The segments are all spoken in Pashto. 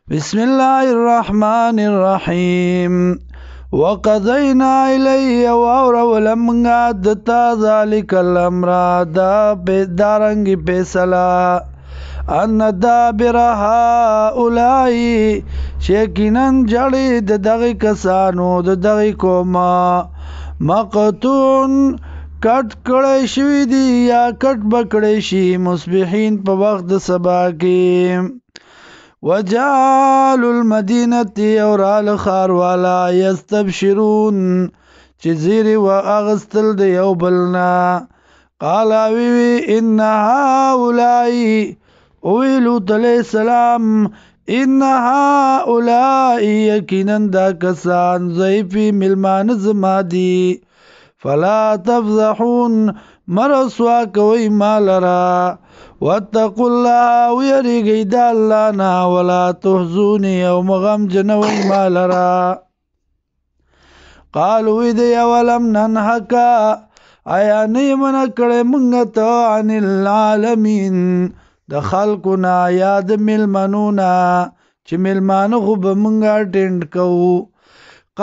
بسم الله الرحمن الرحيم وقضينا إلي ولمغا دتا ذلك الأمر دارنگ پیسلا ان دابر هؤلاء شیکنن جڑی دغی کسانو دغی کوما مقتون کټ کړی شوی دی یا کټ بکړی شي مصبحین په وخت د سبا کې وجعل المدینة اورال خاروالا یستبشرون چې زیری و اغستل د یو بلنا قال وی ان هؤلاء ویلوت علیہ السلام ان هؤلاء یقینا دا کسان ضعیفی ملمان زمادی فلا تفضحون مرسوا کوي مالرا واتقوا الله ويريږي د الله نه ولا تحزوني او مغم جنوي مالرا قالوا دي ولم ننهك ایا نه من کړه مونږ ته عن العالمین د خلقنا یاد ملمنونا چې ملمانو خو به مونږ اټینډ کوو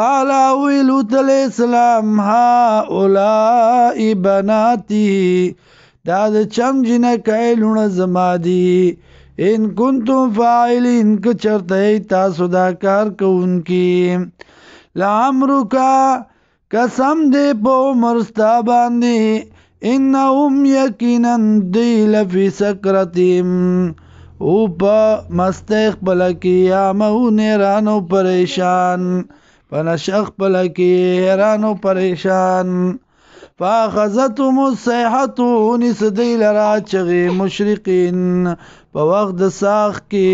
قال ویلوت علیہ السلام هؤلاء بناتی دا د چم جنکای لونه زما دي ان کنتم فاعلین که چرته تاسو دا کار کوونکی لعمرکا قسم دې په عمر ستا باندې انهم یقینا دی لفی سکرتهم او په مستیخ پلکی یا مهون حیرانو پریشان پنشخ پلکی حیرانو پریشان فاخذتهم الصیحة نس دی لرا چغی مشرقین په وقت د ساخ کې